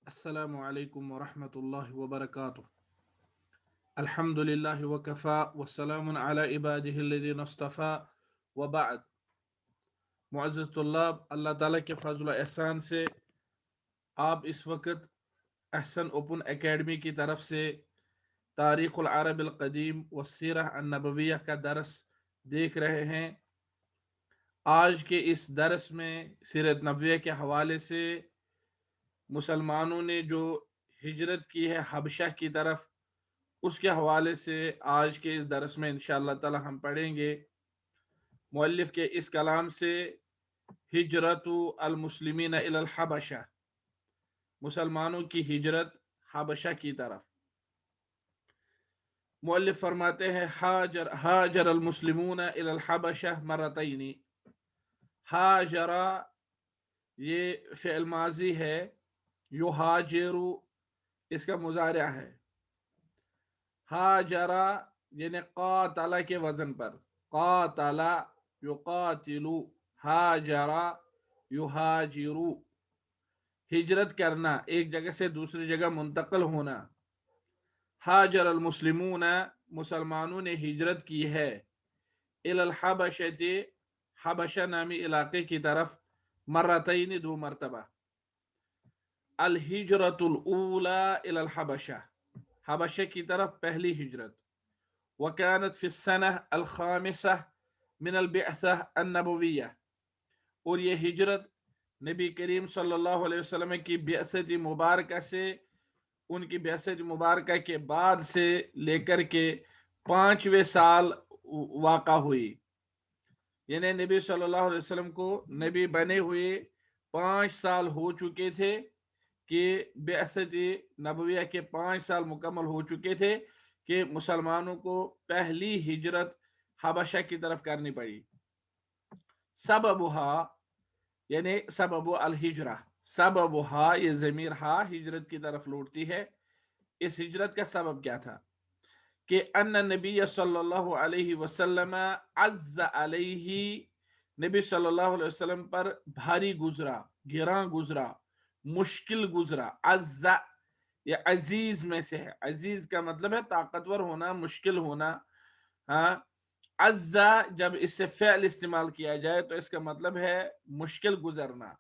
السلام عليكم ورحمة الله وبركاته. الحمد لله وكفى والسلام على عباده الذين اصطفى وبعد. معزز طلاب، اللہ تعالیٰ کے فضل و احسان سے آپ اس وقت احسن اوپن اکیڈمی کی طرف سے تاریخ العرب القدیم والسیرہ النبویہ کا درس دیکھ رہے ہیں۔ آج کے اس درس میں سیرت نبویہ کے حوالے سے مسلمانوں نے جو ہجرت کی ہے حبشہ کی طرف، اس کے حوالے سے آج کے اس درس میں انشاءاللہ تعالی ہم پڑھیں گے۔ مؤلف کے اس کلام سے ہجرت المسلمین الی الحبشہ، مسلمانوں کی ہجرت حبشہ کی طرف۔ مؤلف فرماتے ہیں ہاجر المسلمون الی الحبشہ مرتین۔ ہاجر یہ فعل ماضی ہے، یہاجرو اس کا مضارع ہے۔ ہاجرہ یعنی قاتل کے وزن پر، قاتل یقاتلو، ہاجرہ یہاجرو، ہجرت کرنا، ایک جگہ سے دوسری جگہ منتقل ہونا۔ ہاجر المسلمون، مسلمانوں نے ہجرت کی ہے، الی الحبشۃ، حبشہ نامی علاقے کی طرف، مرتین، دو مرتبہ۔ الہجرت الاولی الی الحبشہ، حبشہ کی طرف پہلی ہجرت۔ وکانت فی السنہ الخامسہ من البعثہ النبویہ، اور یہ ہجرت نبی کریم صلی اللہ علیہ وسلم کی بعثت مبارکہ سے، ان کی بعثت مبارکہ کے بعد سے لے کر کے 5ویں سال واقع ہوئی۔ یعنی نبی صلی اللہ علیہ وسلم کو نبی بنے ہوئے 5 سال ہو چکے تھے، کہ بعثت نبویہ کے 5 سال مکمل ہو چکے تھے کہ مسلمانوں کو پہلی ہجرت حبشہ کی طرف کرنی پڑی۔ سببہا یعنی سبب الہجرہ، سببہا یہ ضمیر ہا ہجرت کی طرف لوٹتی ہے۔ اس ہجرت کا سبب کیا تھا؟ کہ ان نبی صلی اللہ علیہ وسلم عز علیہ، نبی صلی اللہ علیہ وسلم پر بھاری گزرا، گراں گزرا، مشکل گزرا۔ عز یہ عزیز میں سے ہے، عزیز کا مطلب ہے طاقتور ہونا، مشکل ہونا۔ ہاں، عز جب اس سے فعل استعمال کیا جائے تو اس کا مطلب ہے مشکل گزرنا۔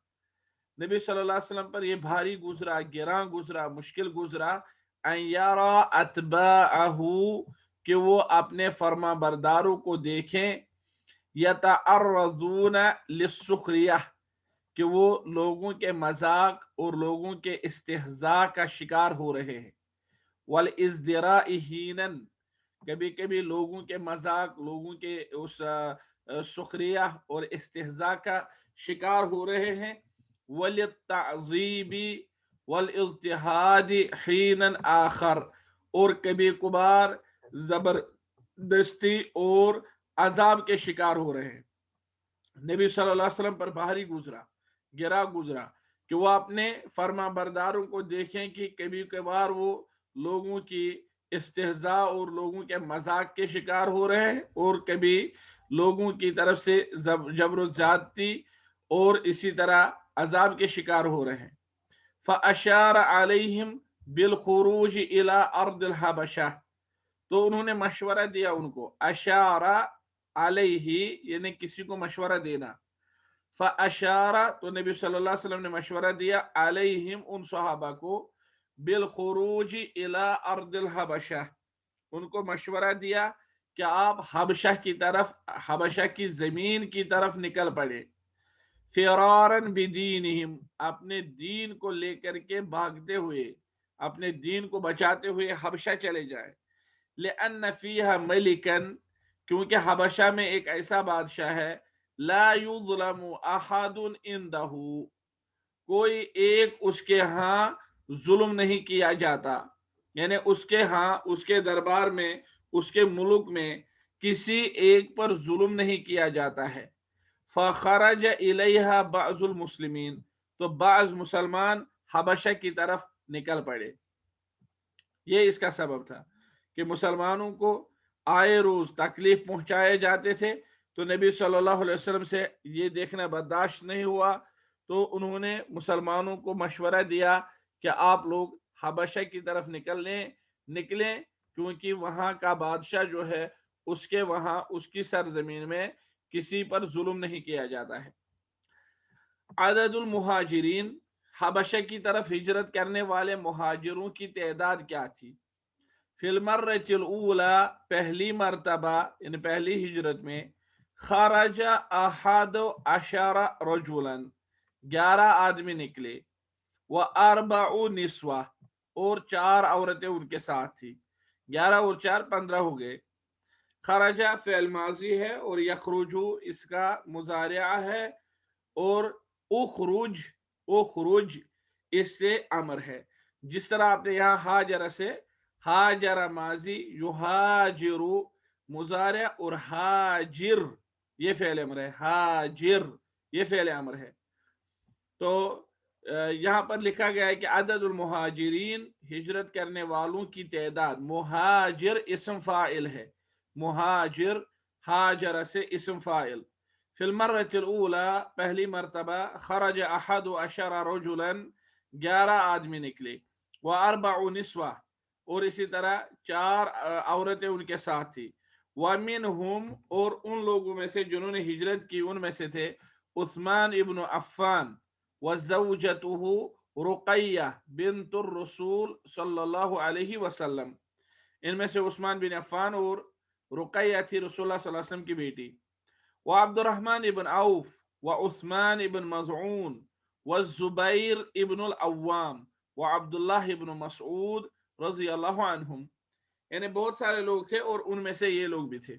نبی صلی اللہ علیہ وسلم پر یہ بھاری گزرا، گراں گزرا، مشکل گزرا، ان یرا اتباعہ، کہ وہ اپنے فرما برداروں کو دیکھیں، یتعرضون للسخریہ، کہ وہ لوگوں کے مذاق اور لوگوں کے استہزاء کا شکار ہو رہے ہیں۔ والازدراء حینا، کبھی کبھی لوگوں کے مذاق، لوگوں کے اس سخریہ اور استہزاء کا شکار ہو رہے ہیں۔ وللتعذیب والاضطہاد حینا آخر، اور کبھی کبھار زبردستی اور عذاب کے شکار ہو رہے ہیں۔ نبی صلی اللہ علیہ وسلم پر بھاری گزرا، گرا گزرا، کہ وہ اپنے فرما برداروں کو دیکھیں کہ کبھی کبھار وہ لوگوں کی استہزاء اور لوگوں کے مذاق کے شکار ہو رہے ہیں، اور کبھی لوگوں کی طرف سے جبر و زیادتی اور اسی طرح عذاب کے شکار ہو رہے ہیں۔ فَأَشَارَ عَلَيْهِمْ بِالْخُرُوجِ إِلَىٰ أَرْضِ الْحَبَشَةِ، تو انہوں نے مشورہ دیا ان کو، اشارہ علیہ یعنی کسی کو مشورہ دینا۔ فاشارہ تو نبی صلی اللہ علیہ وسلم نے مشورہ دیا، علیہم ان صحابہ کو، بالخروج الی ارض الحبشہ، ان کو مشورہ دیا کہ آپ حبشہ کی طرف، حبشہ کی زمین کی طرف نکل پڑے۔ فرارا بدینہم، اپنے دین کو لے کر کے بھاگتے ہوئے، اپنے دین کو بچاتے ہوئے حبشہ چلے جائے۔ لأن فیہا ملکا، کیونکہ حبشہ میں ایک ایسا بادشاہ ہے، لا یظلم احد عندہ، کوئی ایک اس کے ہاں ظلم نہیں کیا جاتا، یعنی اس کے ہاں، اس کے دربار میں، اس کے ملک میں کسی ایک پر ظلم نہیں کیا جاتا ہے۔ فخرج الیہا بعض المسلمین، تو بعض مسلمان حبشہ کی طرف نکل پڑے۔ یہ اس کا سبب تھا کہ مسلمانوں کو آئے روز تکلیف پہنچائے جاتے تھے، تو نبی صلی اللہ علیہ وسلم سے یہ دیکھنا برداشت نہیں ہوا، تو انہوں نے مسلمانوں کو مشورہ دیا کہ آپ لوگ حبشہ کی طرف نکلیں کیونکہ وہاں کا بادشاہ جو ہے اس کے وہاں اس کی سرزمین میں کسی پر ظلم نہیں کیا جاتا ہے۔ عدد المہاجرین، حبشہ کی طرف ہجرت کرنے والے مہاجروں کی تعداد کیا تھی؟ فی المرۃ الاولی، پہلی مرتبہ یعنی پہلی ہجرت میں، خرج احد عشر رجلا، 11 آدمی نکلے، واربع نسوہ، اور 4 عورتیں ان کے ساتھ تھی، 11 اور 4 15 ہو گئے۔ خرجہ فعل ماضی ہے اور یخرجو اس کا مضارعہ ہے، اور اخرج اس سے امر ہے، جس طرح آپ نے یہاں ہاجر سے ہاجر ماضی، یہاجر مضارع، اور ہاجر یہ فعل امر ہے، ہاجر یہ فعل امر ہے۔ تو یہاں پر لکھا گیا ہے کہ عدد المہاجرین، ہجرت کرنے والوں کی تعداد، مہاجر اسم فاعل ہے، مہاجر ہاجر سے اسم فاعل۔ فی المرۃ الاولی، پہلی مرتبہ، خرج احد عشر رجلا، 11 آدمی نکلے، واربع نسوہ، اور اسی طرح 4 عورتیں ان کے ساتھ تھی، ومنہم، اور ان لوگوں میں سے جنہوں نے ہجرت کی ان میں سے تھے عثمان ابن عفان، وزوجته رقیہ بنت الرسول صلی اللہ علیہ وسلم، ان میں سے عثمان بن عفان اور رقیہ تھی رسول اللہ صلی اللہ علیہ وسلم کی بیٹی، وعبد الرحمن ابن عوف، وعثمان ابن مزعون، والزبیر ابن العوام، وعبد اللہ ابن مسعود رضی اللہ عنہم، یعنی بہت سارے لوگ تھے اور ان میں سے یہ لوگ بھی تھے۔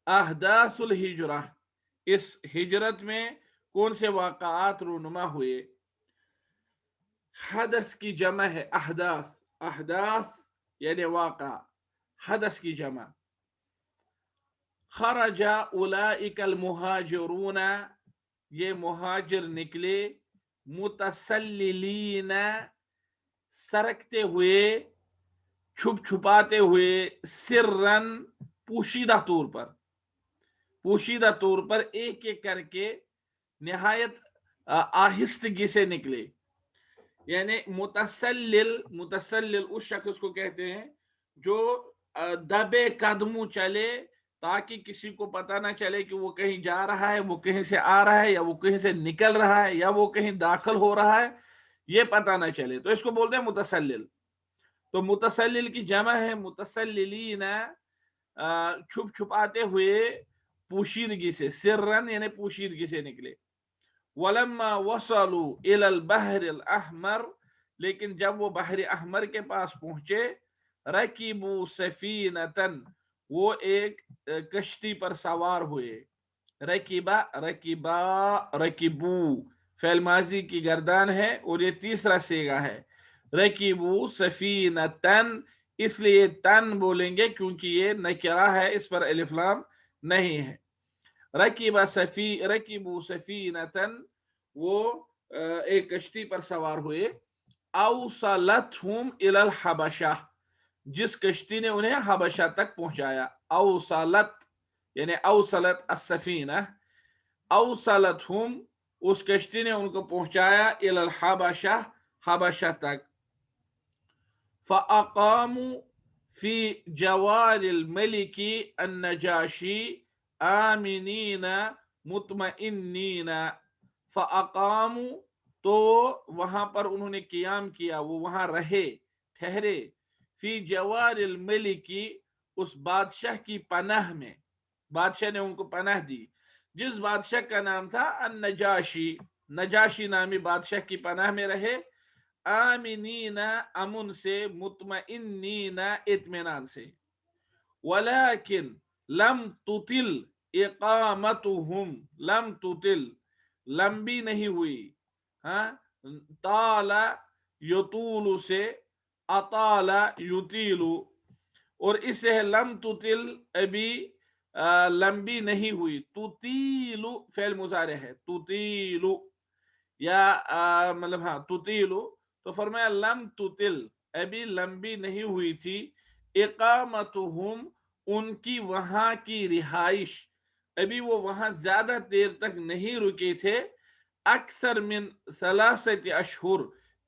احداث الہجرہ، اس ہجرت میں کون سے واقعات رونما ہوئے؟ حدث کی جمع ہے احداث، احداث یعنی واقع، حدث کی جمع۔ خرج اولئک المہاجرون، یہ مہاجر نکلے، متسللین، سرکتے ہوئے، چھپ چھپاتے ہوئے، سرن، پوشیدہ طور پر ایک ایک کر کے نہایت آہستگی سے نکلے۔ یعنی متسلل اس شخص کو کہتے ہیں جو دبے قدموں چلے تاکہ کسی کو پتہ نہ چلے کہ وہ کہیں جا رہا ہے، وہ کہیں سے آ رہا ہے، یا وہ کہیں سے نکل رہا ہے، یا وہ کہیں داخل ہو رہا ہے، یہ پتہ نہ چلے، تو اس کو بولتے ہیں متسلل۔ تو متسلل کی جمع ہے متسللین، چھپ چھپاتے ہوئے، پوشیدگی سے، سرن یعنی پوشیدگی سے نکلے۔ ولما وصلوا الى البحر الاحمر، لیکن جب وہ بحر احمر کے پاس پہنچے، رکبوا سفینۃ، وہ ایک کشتی پر سوار ہوئے۔ رکبو فعل ماضی کی گردان ہے اور یہ تیسرا صیغہ ہے، رکبوا سفینۃ، اس لیے تن بولیں گے کیونکہ یہ نکرہ ہے، اس پر الف لام نہیں ہے۔ رکبوا سفینۃ، وہ ایک کشتی پر سوار ہوئے، اوصلتہم الی الحبشہ، جس کشتی نے انہیں حبشہ تک پہنچایا۔ اوصلت یعنی اوصلت السفینہ، اوصلتہم، اس کشتی نے ان کو پہنچایا، الی الحبشہ، حبشہ تک۔ فاقاموا فی جوار الملک النجاشی آمنین مطمئنین، فاقاموا، تو وہاں پر انہوں نے قیام کیا، وہ وہاں رہے، ٹھہرے، فی جوار الملک، اس بادشاہ کی پناہ میں، بادشاہ نے ان کو پناہ دی، جس بادشاہ کا نام تھا النجاشی، نجاشی نامی بادشاہ کی پناہ میں رہے، آمنین، امن سے، مطمئنین، اطمینان سے۔ ولیکن لم تطل اقامتہم، لم تطل، لمبی نہیں ہوئی، طال یطول سے اطال یطیل، اور اس سے لم تطل، ابھی لمبی نہیں ہوئی، تطیل فعل مضارع ہے، تطیل، یا مطلب تطیل، تو فرمایا لم تطل، ابھی لمبی نہیں ہوئی تھی، اقامتہم، ان کی وہاں کی رہائش، ابھی وہ وہاں زیادہ دیر تک نہیں رکے تھے، اکثر من 3 اشہر،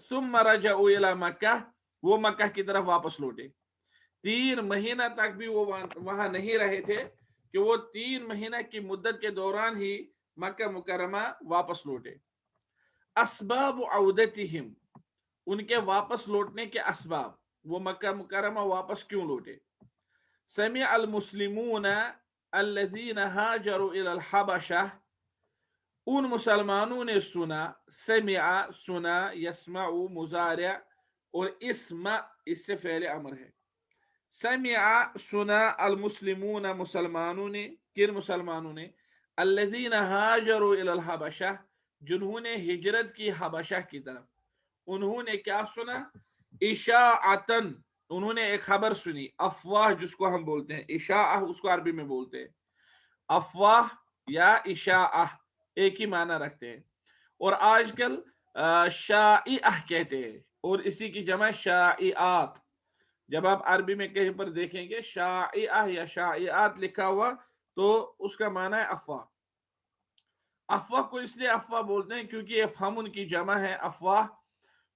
ثم رجعوا الى مکہ، وہ مکہ کی طرف واپس لوٹے۔ 3 مہینہ تک بھی وہ وہاں نہیں رہے تھے کہ وہ 3 مہینہ کی مدت کے دوران ہی مکہ مکرمہ واپس لوٹے۔ اسباب عودتہم، ان کے واپس لوٹنے کے اسباب، وہ مکہ مکرمہ واپس کیوں لوٹے؟ سمع المسلمون الذین ہاجروا الی الحبشہ، ان مسلمانوں نے سنا، سمع سنا، یسمع مضارع اور اسمع اس سے فعل امر ہے۔ سمع سنا، المسلمون مسلمانوں نے، کن مسلمانوں نے؟ الذین ہاجروا الی الحبشہ، جنہوں نے ہجرت کی حبشہ کی طرف۔ انہوں نے کیا سنا؟ اشاعتن، انہوں نے ایک خبر سنی، افواہ جس کو ہم بولتے ہیں، اشاعہ اس کو عربی میں بولتے ہیں، افواہ یا اشاعہ ایک ہی معنی رکھتے ہیں، اور آج کل شائعہ کہتے ہیں، اور اسی کی جمع شائعات۔ جب آپ عربی میں کہیں پر دیکھیں گے شائعہ یا شائعات لکھا ہوا تو اس کا معنی ہے افواہ۔ افواہ کو اس لیے افواہ بولتے ہیں کیونکہ ہم ان کی جمع ہے افواہ،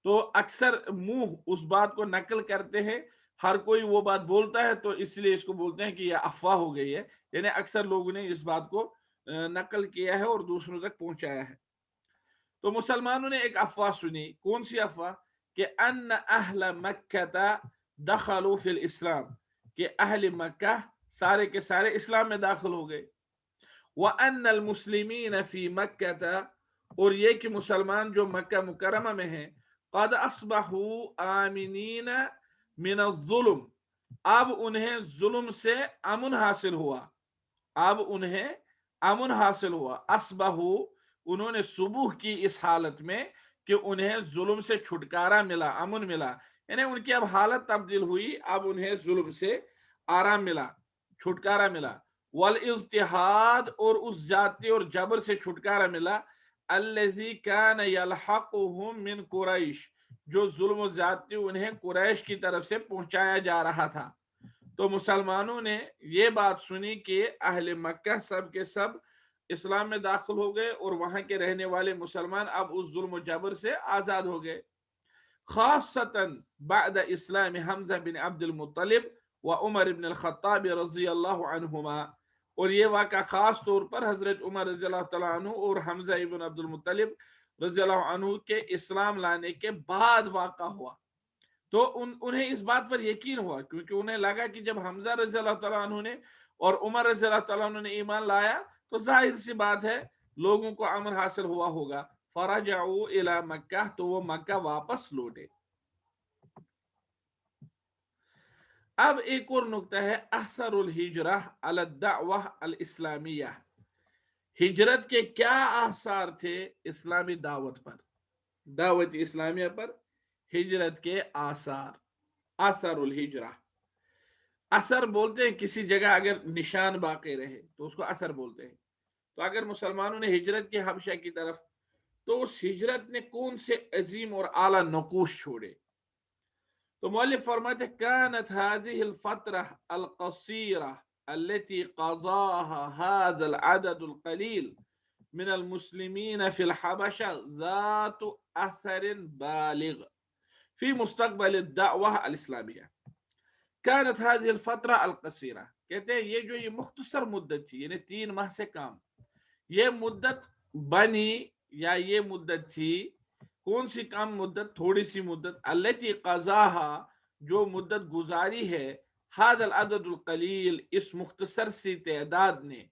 تو اکثر منہ اس بات کو نقل کرتے ہیں، ہر کوئی وہ بات بولتا ہے تو اس لیے اس کو بولتے ہیں کہ یہ افواہ ہو گئی ہے، یعنی اکثر لوگوں نے اس بات کو نقل کیا ہے اور دوسروں تک پہنچایا ہے۔ تو مسلمانوں نے ایک افواہ سنی، کون سی افواہ؟ کہ ان اہل مکہ دخلوا فی الاسلام، کہ اہل مکہ سارے کے سارے اسلام میں داخل ہو گئے۔ وَأَنَّ الْمُسْلِمِينَ فِي مَكَّةَ، اور یہ کہ مسلمان جو مکہ مکرمہ میں ہیں، قَدْ أَصْبَحُوا آمِنِينَ مِنَ الظُّلُمِ، اب انہیں ظلم سے امن حاصل ہوا، اب انہیں امن حاصل ہوا۔ اصبحوا، انہوں نے صبح کی اس حالت میں کہ انہیں ظلم سے چھٹکارا ملا، امن ملا، یعنی ان کی اب حالت تبدیل ہوئی، اب انہیں ظلم سے آرام ملا، چھٹکارا ملا۔ والاضطہاد، اور اس زیادتی اور جبر سے چھٹکارا ملا، الذی کان یلحقہم من قریش، جو ظلم و زیادتی انہیں قریش کی طرف سے پہنچایا جا رہا تھا۔ تو مسلمانوں نے یہ بات سنی کہ اہل مکہ سب کے سب اسلام میں داخل ہو گئے اور وہاں کے رہنے والے مسلمان اب اس ظلم و جبر سے آزاد ہو گئے۔ خاصتاً بعد اسلام حمزہ بن عبد المطلب و عمر بن الخطاب رضی اللہ عنہما، اور یہ واقعہ خاص طور پر حضرت عمر رضی اللہ تعالیٰ عنہ اور حمزہ ابن عبد المطلب رضی اللہ عنہ کے اسلام لانے کے بعد واقع ہوا۔ تو انہیں اس بات پر یقین ہوا، کیونکہ انہیں لگا کہ جب حمزہ رضی اللہ تعالیٰ عنہ نے اور عمر رضی اللہ تعالیٰ عنہ نے ایمان لایا تو ظاہر سی بات ہے لوگوں کو امن حاصل ہوا ہوگا۔ فرجعوا الی مکہ، تو وہ مکہ واپس لوٹے۔ اب ایک اور نکتہ ہے، اثر الہجرہ علی الدعوہ الاسلامیہ، ہجرت کے کیا آثار تھے اسلامی دعوت پر، دعوت اسلامیہ پر ہجرت کے آثار۔ اثر الہجرہ، اثر بولتے ہیں کسی جگہ اگر نشان باقی رہے تو اس کو اثر بولتے ہیں۔ تو اگر مسلمانوں نے ہجرت کی حبشہ کی طرف، تو اس ہجرت نے کون سے عظیم اور اعلیٰ نقوش چھوڑے؟ تو مؤلف فرماتے كانت هذه الفترة القصيرة التي قضاها هذا العدد القليل من المسلمين في الحبشة ذات أثر بالغ في مستقبل الدعوة الإسلامية۔ كانت هذه الفترة القصيرة، کہتے ہیں یہ جو یہ مختصر مدت تھی، یعنی 3 ماہ سے کام، یہ مدت بنی یا یہ مدت تھی، کون سی کم مدت؟ تھوڑی سی مدت، التي قضاها، جو مدت گزاری ہے، هذا العدد القلیل، اس مختصر سی تعداد نے،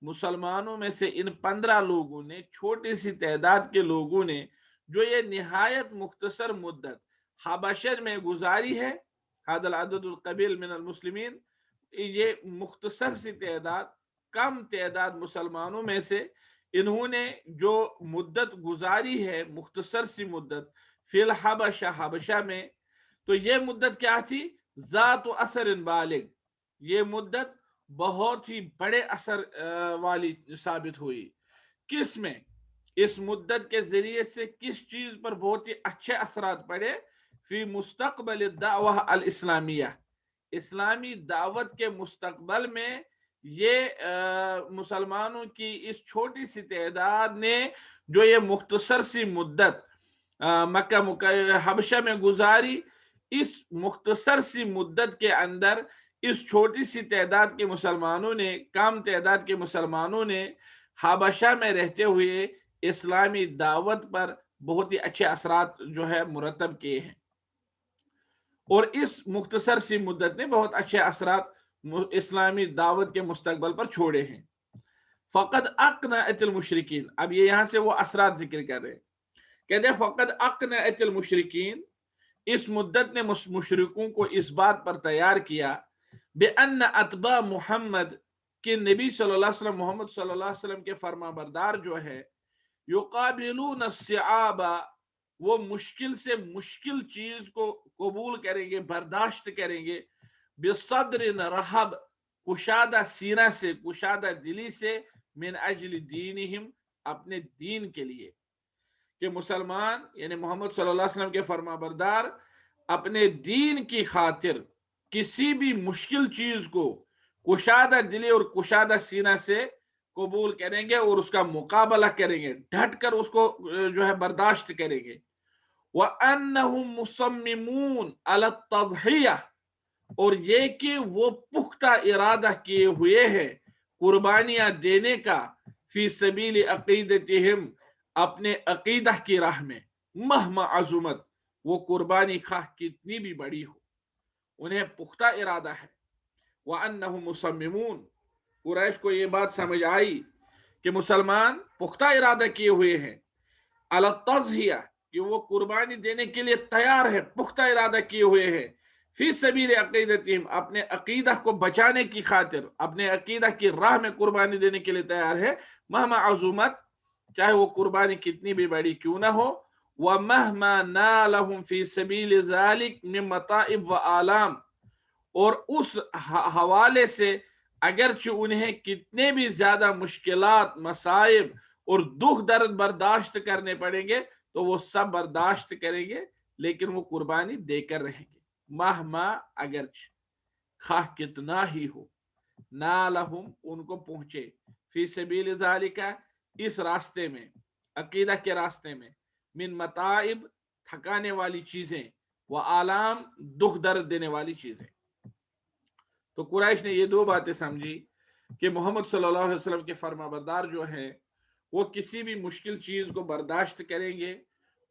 مسلمانوں میں سے ان 15 لوگوں نے، چھوٹی سی تعداد کے لوگوں نے جو یہ نہایت مختصر مدت حبشہ میں گزاری ہے، هذا العدد القلیل من المسلمین، یہ مختصر سی تعداد، کم تعداد مسلمانوں میں سے انہوں نے جو مدت گزاری ہے، مختصر سی مدت، فی الحبشہ، حبشہ میں، تو یہ مدت کیا تھی؟ ذات اثر بالغ، یہ مدت بہت ہی بڑے اثر والی ثابت ہوئی۔ کس میں؟ اس مدت کے ذریعے سے کس چیز پر بہت ہی اچھے اثرات پڑے؟ فی مستقبل الدعوہ الاسلامیہ، اسلامی دعوت کے مستقبل میں یہ مسلمانوں کی اس چھوٹی سی تعداد نے جو یہ مختصر سی مدت مکہ حبشہ میں گزاری، اس مختصر سی مدت کے اندر اس چھوٹی سی تعداد کے مسلمانوں نے، کم تعداد کے مسلمانوں نے حبشہ میں رہتے ہوئے اسلامی دعوت پر بہت ہی اچھے اثرات جو ہے مرتب کیے ہیں، اور اس مختصر سی مدت نے بہت اچھے اثرات اسلامی دعوت کے مستقبل پر چھوڑے ہیں۔ فقد اقنعت المشرکین، اب یہ یہاں سے وہ اثرات ذکر کر رہے ہیں، کہتے ہیں فقد اقنعت المشرکین، اس مدت نے مشرکوں کو اس بات پر تیار کیا بأن اتباع محمد، کہ نبی صلی اللہ علیہ وسلم، محمد صلی اللہ علیہ وسلم کے فرما بردار جو ہے، یقابلون الصعاب، وہ مشکل سے مشکل چیز کو قبول کریں گے، برداشت کریں گے، بصدر رحب، کشادہ سینہ سے، کشادہ دلی سے، من اجل دینہم، اپنے دین کے لیے، کہ مسلمان یعنی محمد صلی اللہ علیہ وسلم کے فرما بردار اپنے دین کی خاطر کسی بھی مشکل چیز کو کشادہ دلی اور کشادہ سینہ سے قبول کریں گے اور اس کا مقابلہ کریں گے، ڈٹ کر اس کو جو ہے برداشت کریں گے۔ وَأَنَّهُمْ مُصَمِّمُونَ عَلَى التَّضْحِيَةِ، اور یہ کہ وہ پختہ ارادہ کیے ہوئے ہیں قربانیاں دینے کا، فی سبیل عقیدتہم، اپنے عقیدہ کی راہ میں، مہما عظمت، وہ قربانی خواہ کتنی بھی بڑی ہو، انہیں پختہ ارادہ ہے۔ وَأَنَّهُمْ مُصَمِّمُونَ، قریش کو یہ بات سمجھ آئی کہ مسلمان پختہ ارادہ کیے ہوئے ہیں، علی التضحیہ، کہ وہ قربانی دینے کے لیے تیار ہے، پختہ ارادہ کیے ہوئے ہیں، فی سبیل عقیدتہم، اپنے عقیدہ کو بچانے کی خاطر، اپنے عقیدہ کی راہ میں قربانی دینے کے لیے تیار ہے، مہما عظمت، چاہے وہ قربانی کتنی بھی بڑی کیوں نہ ہو، وَمَهْمَا نَالَهُمْ فِي سَبِيلِ ذَلِكَ مِن مَطَائِبْ وَآلَامٍ، اور اس حوالے سے اگرچہ انہیں کتنے بھی زیادہ مشکلات، مصائب اور دکھ درد برداشت کرنے پڑیں گے تو وہ سب برداشت کریں گے، لیکن وہ قربانی دے کر رہیں گے، مہما، اگرچہ، خواہ کتنا ہی ہو، نالہم، ان کو پہنچے، فی سبیل ذالک، اس راستے میں، عقیدہ کے راستے میں، من متائب، تھکانے والی چیزیں، وآلام، دکھ درد دینے والی چیزیں۔ تو قریش نے یہ دو باتیں سمجھی کہ محمد صلی اللہ علیہ وسلم کے فرما بردار جو ہیں وہ کسی بھی مشکل چیز کو برداشت کریں گے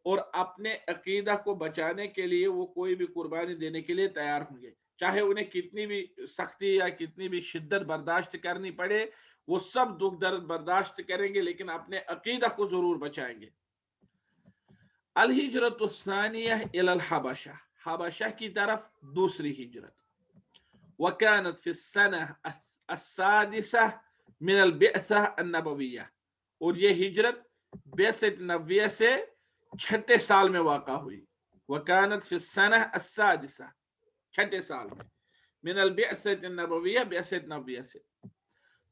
اور اپنے عقیدہ کو بچانے کے لیے وہ کوئی بھی قربانی دینے کے لیے تیار ہوں گے، چاہے انہیں کتنی بھی سختی یا کتنی بھی شدت برداشت کرنی پڑے، وہ سب دکھ درد برداشت کریں گے، لیکن اپنے عقیدہ کو ضرور بچائیں گے۔ الہجرت الثانیہ الی الحبشہ، حبشہ کی طرف دوسری ہجرت، وكانت في السنة السادسة من البعثة النبوية، اور یہ ہجرت بعثت نبویہ سے چھٹے سال میں واقع ہوئی، وكانت في السنة السادسة، چھٹے سال میں، من البعثة النبوية، بعثت نبویہ سے۔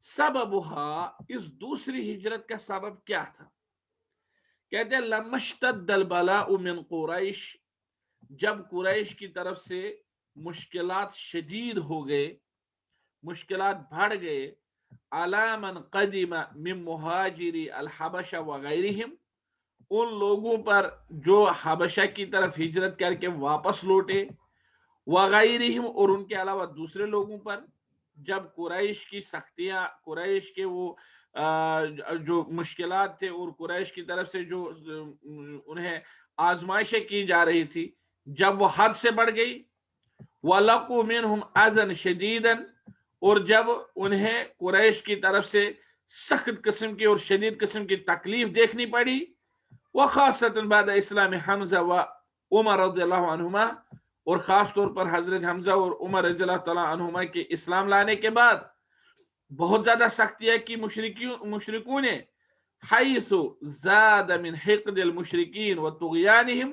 سببها، اس دوسری ہجرت کا سبب کیا تھا؟ کہتے ہیں لما اشتد البلاء من قریش، جب قریش کی طرف سے مشکلات شدید ہو گئے، مشکلات بڑھ گئے، علی من قدم من مہاجری الحبشہ وغیرہم، ان لوگوں پر جو حبشہ کی طرف ہجرت کر کے واپس لوٹے، وغیرہم، اور ان کے علاوہ دوسرے لوگوں پر، جب قریش کی سختیاں، قریش کے وہ جو مشکلات تھے اور قریش کی طرف سے جو انہیں آزمائشیں کی جا رہی تھی، جب وہ حد سے بڑھ گئی، وَلَقُوا مِنْهُمْ أَذًا شَدِيدًا، اور جب انہیں قریش کی طرف سے سخت قسم کی اور شدید قسم کی تکلیف دیکھنی پڑی، وَخَاصَةً بَعْدَ اسلام حمزہ و عمر رضی اللہ عنہما، اور خاص طور پر حضرت حمزہ اور عمر رضی اللہ تعالیٰ عنہما کے اسلام لانے کے بعد بہت زیادہ سختیاں کی مشرکوں نے، حیث زاد من حقد المشرکین و طغیانہم،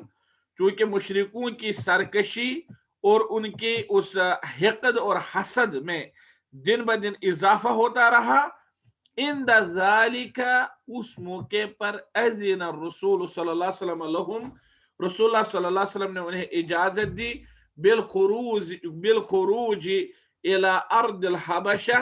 چونکہ مشرکوں کی سرکشی اور ان کے اس حقد اور حسد میں دن بدن اضافہ ہوتا رہا، عند ذالک، اس موقع پر، اذن الرسول صلی اللہ علیہ وسلم لہم، رسول اللہ صلی اللہ علیہ وسلم نے انہیں اجازت دی، بالخروج الى ارض الحبشہ،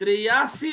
83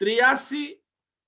83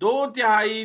2/3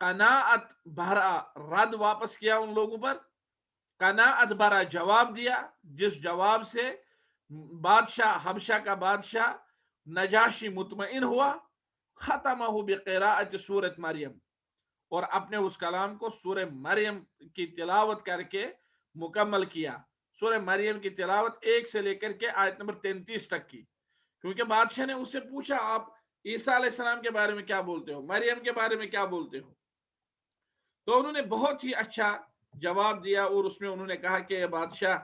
قناعت بھرا رد واپس کیا ان لوگوں پر، قناعت بھرا جواب دیا، جس جواب سے بادشاہ حبشہ کا بادشاہ نجاشی مطمئن ہوا. ختمہ بقراءت سورت مریم، اور اپنے اس کلام کو سورہ مریم کی تلاوت کر کے مکمل کیا. سورہ مریم کی تلاوت 1 سے لے کر کے آیت نمبر 33 تک کی. کیونکہ بادشاہ نے اس سے پوچھا آپ عیسیٰ علیہ السلام کے بارے میں کیا بولتے ہو، مریم کے بارے میں کیا بولتے ہو، تو انہوں نے بہت ہی اچھا جواب دیا. اور اس میں انہوں نے کہا کہ بادشاہ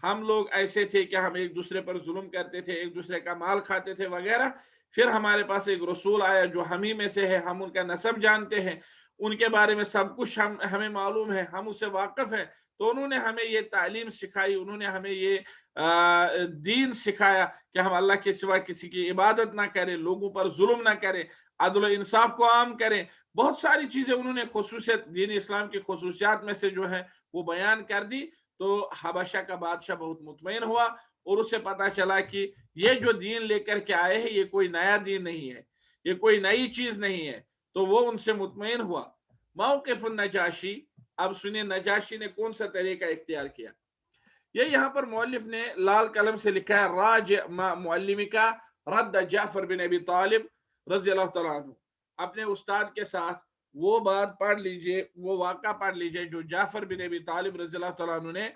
ہم لوگ ایسے تھے کہ ہم ایک دوسرے پر ظلم کرتے تھے، ایک دوسرے کا مال کھاتے تھے وغیرہ. پھر ہمارے پاس ایک رسول آیا جو ہم ہی میں سے ہے، ہم ان کا نسب جانتے ہیں، ان کے بارے میں سب کچھ ہمیں معلوم ہے، ہم اس سے واقف ہیں. تو انہوں نے ہمیں یہ تعلیم سکھائی، انہوں نے ہمیں یہ دین سکھایا کہ ہم اللہ کے سوا کسی کی عبادت نہ کریں، لوگوں پر ظلم نہ کریں، عدل و انصاف کو عام کریں. بہت ساری چیزیں انہوں نے خصوصیت دین اسلام کی خصوصیات میں سے جو ہے وہ بیان کر دی. تو حبشہ کا بادشاہ بہت مطمئن ہوا، اور اسے پتا چلا کہ یہ جو دین لے کر کے آئے ہیں یہ کوئی نیا دین نہیں ہے، یہ کوئی نئی چیز نہیں ہے. تو وہ ان سے مطمئن ہوا. موقف النجاشی، اب سنیں نجاشی نے کون سا طریقہ اختیار کیا. یہ یہاں پر مؤلف نے لال قلم سے لکھا ہے راجع معلمی کا رد جعفر بن ابی طالب رضی اللہ تعالیٰ عنہ. اپنے استاد کے ساتھ وہ بات پڑھ لیجئے، وہ واقعہ پڑھ لیجئے جو جعفر بن ابی طالب رضی اللہ تعالیٰ عنہ نے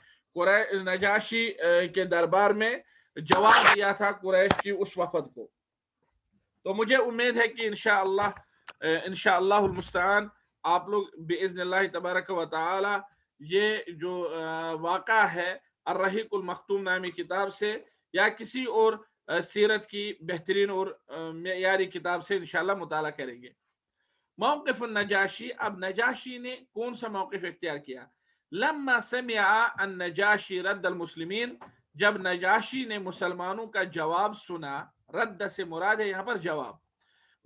نجاشی کے دربار میں جواب دیا تھا قریش کی اس وفد کو. تو مجھے امید ہے کہ انشاءاللہ المستعان آپ لوگ باذن اللہ تبارک و تعالی یہ جو واقعہ ہے الرحیق المختوم نامی کتاب سے یا کسی اور سیرت کی بہترین اور معیاری کتاب سے انشاءاللہ مطالعہ کریں گے. موقف النجاشی، اب نجاشی نے کون سا موقف اختیار کیا. لما سمع النجاشی رد المسلمین، جب نجاشی نے مسلمانوں کا جواب سنا، رد سے مراد ہے یہاں پر جواب،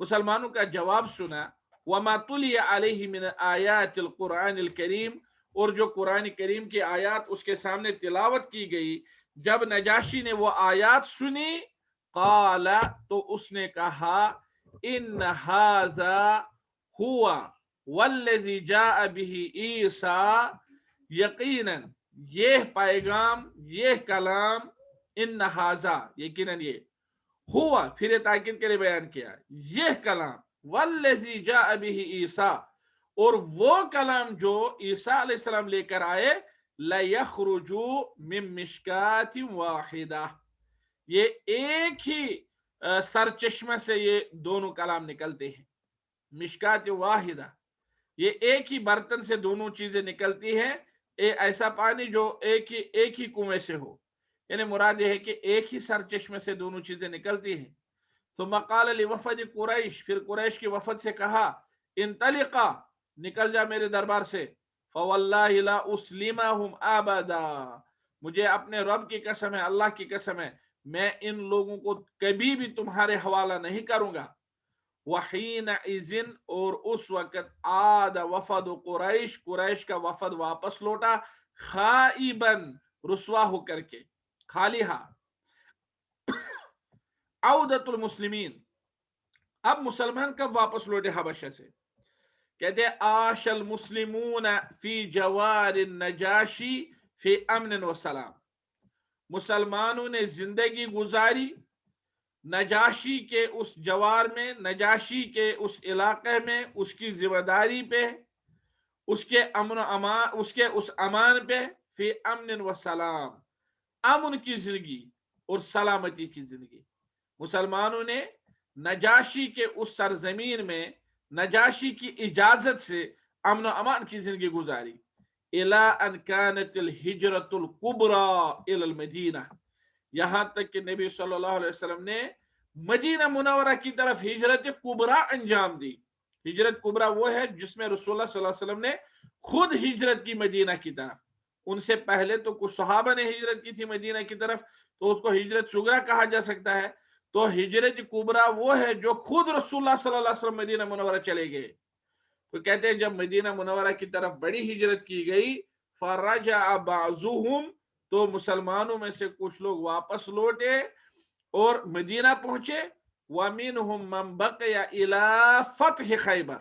مسلمانوں کا جواب سنا. وما تلی علیہ من آیات القرآن الکریم، اور جو قرآن کریم کی آیات اس کے سامنے تلاوت کی گئی، جب نجاشی نے وہ آیات سنی، قال، تو اس نے کہا ان ھذا ہوا والذی جاء به عیسیٰ، یقیناً یہ پیغام، یہ کلام، ان ھذا یقیناً یہ، ہوا پھر تاکید کے لیے بیان کیا، یہ کلام، والذی جاء به عیسیٰ، اور وہ کلام جو عیسیٰ علیہ السلام لے کر آئے، لَيَخْرُجُ مِن مِشْكَاةٍ وَاحِدَةٍ، یہ ایک ہی سرچشمہ سے یہ دونوں کلام نکلتے ہیں. مشکات واحدہ، یہ ایک ہی برتن سے دونوں چیزیں نکلتی ہیں، ایسا پانی جو ایک ہی کنویں سے ہو. یعنی مراد یہ ہے کہ ایک ہی سرچشمے سے دونوں چیزیں نکلتی ہیں. ثم قال لوفد قریش، پھر قریش کی وفد سے کہا انطلقا، نکل جا میرے دربار سے. فواللہ لا اسلمہم ابدا، مجھے اپنے رب کی قسم ہے، اللہ کی قسم ہے، میں ان لوگوں کو کبھی بھی تمہارے حوالہ نہیں کروں گا. وحینئذ، اور اس وقت عاد وفد قریش، قریش کا وفد واپس لوٹا، خائباً، رسوا ہو کر کے، خالی ہاتھ. عودت المسلمین، اب مسلمان کب واپس لوٹے حبشہ سے. کہتے ہیں عاش المسلمون فی جوار النجاشی فی امن و سلام، مسلمانوں نے زندگی گزاری نجاشی کے اس جوار میں، نجاشی کے اس علاقے میں، اس کی ذمہ داری پہ، اس کے امن و امان، اس کے اس امان پہ، فی امن و سلام، امن کی زندگی اور سلامتی کی زندگی. مسلمانوں نے نجاشی کے اس سرزمین میں نجاشی کی اجازت سے امن و امان کی زندگی گزاری. الی ان کانت الہجرۃ الکبری الی المدینہ، یہاں تک کہ نبی صلی اللہ علیہ وسلم نے مدینہ منورہ کی طرف ہجرت کبریٰ انجام دی. ہجرت کبریٰ وہ ہے جس میں رسول اللہ صلی اللہ علیہ وسلم نے خود ہجرت کی مدینہ کی طرف. ان سے پہلے تو کچھ صحابہ نے ہجرت کی تھی مدینہ کی طرف، تو اس کو ہجرت صغریٰ کہا جا سکتا ہے. تو ہجرت کبریٰ وہ ہے جو خود رسول اللہ صلی اللہ علیہ وسلم مدینہ منورہ چلے گئے. تو کہتے ہیں جب مدینہ منورہ کی طرف بڑی ہجرت کی گئی، فرجع بعضهم، تو مسلمانوں میں سے کچھ لوگ واپس لوٹے اور مدینہ پہنچے. وَمِنْهُمْ مَنْ بَقِيَ إِلَىٰ فَتْحِ خیبر،